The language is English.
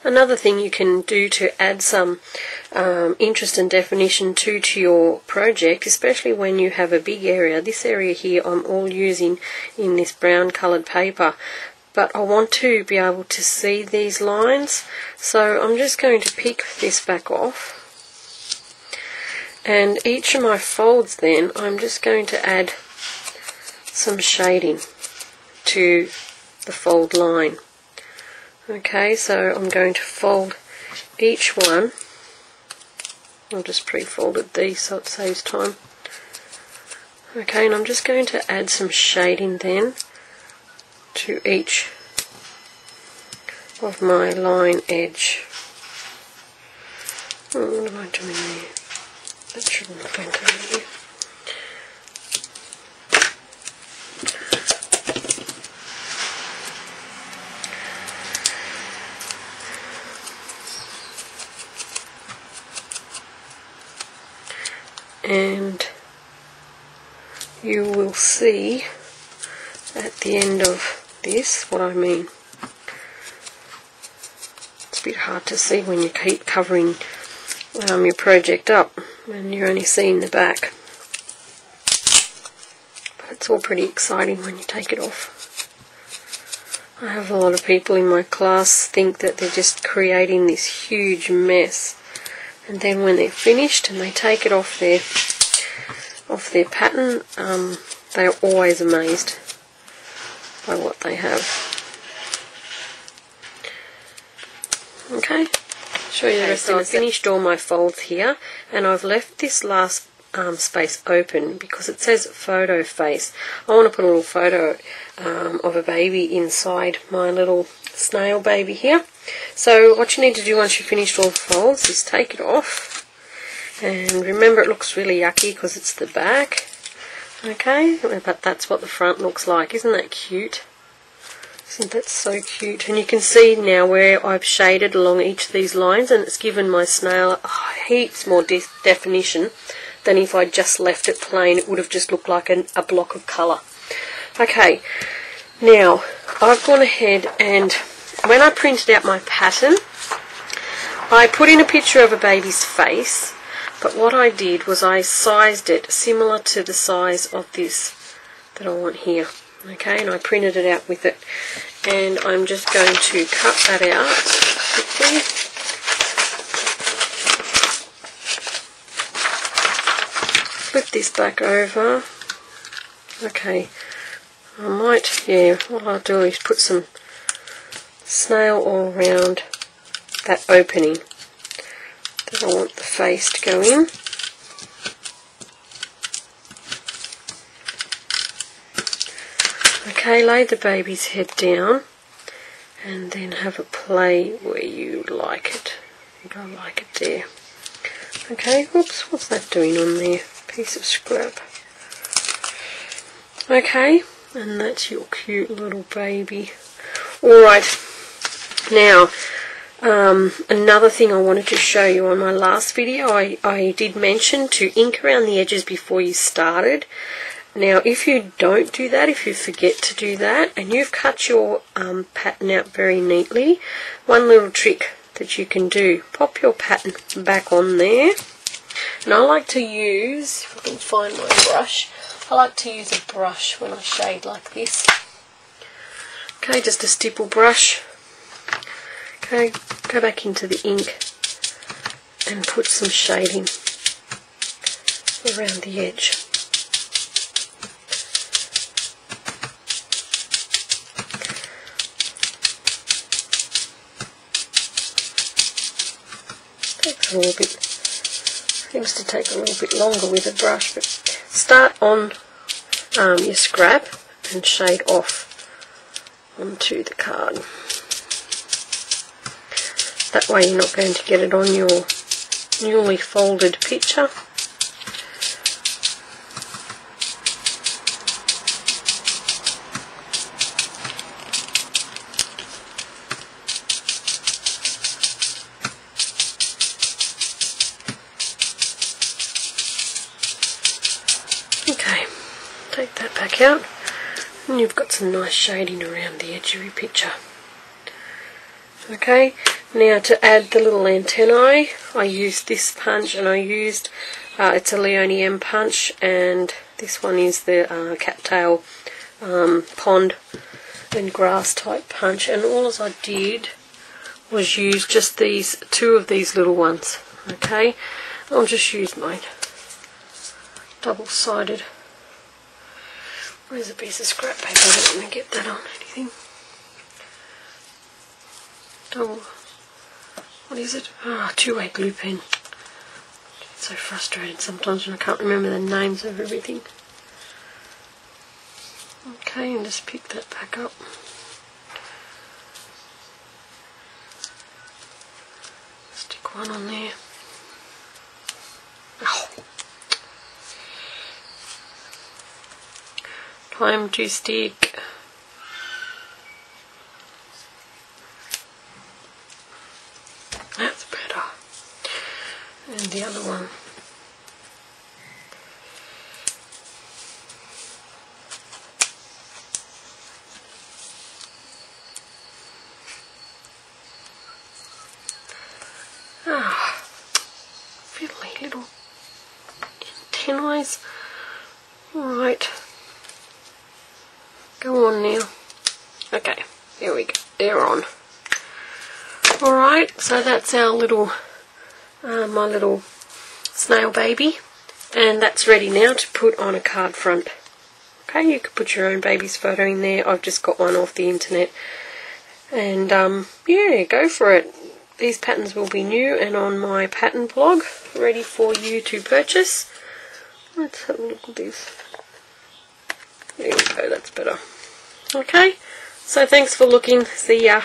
Another thing you can do to add some interest and definition to your project, especially when you have a big area. This area here I'm all using in this brown coloured paper, but I want to be able to see these lines, so I'm just going to pick this back off, and each of my folds then I'm just going to add some shading to the fold line. Okay, so I'm going to fold each one. I've just pre-folded these so it saves time. Okay, and I'm just going to add some shading then to each of my line edge. Oh, what am I doing there? That shouldn't have gone over there. And you will see at the end of this what I mean. It's a bit hard to see when you keep covering your project up and you're only seeing the back, but it's all pretty exciting when you take it off. I have a lot of people in my class think that they're just creating this huge mess, and then when they're finished and they take it off their pattern, they're always amazed by what they have. Okay, show you the rest. So I've finished all my folds here, and I've left this last space open because it says photo face. I want to put a little photo of a baby inside my little snail baby here. So what you need to do once you've finished all the folds is take it off, and remember it looks really yucky because it's the back. Okay, but that's what the front looks like. Isn't that cute? Isn't that so cute? And you can see now where I've shaded along each of these lines, and it's given my snail heaps more definition than if I just left it plain. It would have just looked like a block of colour. Okay, now I've gone ahead and when I printed out my pattern, I put in a picture of a baby's face, but what I did was I sized it similar to the size of this that I want here. Okay, and I printed it out with it, and I'm just going to cut that out quickly. Flip this back over. Okay, I might, yeah, what I'll do is put some snail all around that opening that I want the face to go in. Okay, lay the baby's head down and then have a play where you like it. You don't like it there. Okay, whoops, what's that doing on there? Piece of scrap. Okay, and that's your cute little baby. Alright, now another thing I wanted to show you on my last video, I did mention to ink around the edges before you started. Now if you don't do that, if you forget to do that, and you've cut your pattern out very neatly, one little trick that you can do, pop your pattern back on there. And I like to use, if I can find my brush, I like to use a brush when I shade like this. Okay, just a stipple brush. Okay, go back into the ink and put some shading around the edge. Takes a little bit, seems to take a little bit longer with a brush, but start on your scrap and shade off onto the card. That way you're not going to get it on your newly folded picture. Okay, take that back out, and you've got some nice shading around the edge of your picture. Okay, Now to add the little antennae, I used this punch, and I used, it's a Leone M punch, and this one is the cattail pond and grass type punch, and all as I did was use just these two of these little ones. Okay, I'll just use my double-sided. Where's a piece of scrap paper? I don't want to get that on anything. What is it? Two-way glue pen. It's so frustrating sometimes when I can't remember the names of everything. Okay, and just pick that back up. Stick one on there. Oh. Time to stick. That's better. And the other one. Fiddly little antennae. Alright. Go on now. Okay, there we go. They're on. Alright, so that's our little, my little snail baby. And that's ready now to put on a card front. Okay, you could put your own baby's photo in there. I've just got one off the internet. And, yeah, go for it. These patterns will be new and on my pattern blog, ready for you to purchase. Let's have a look at this. There we go, that's better. Okay, so thanks for looking. See ya.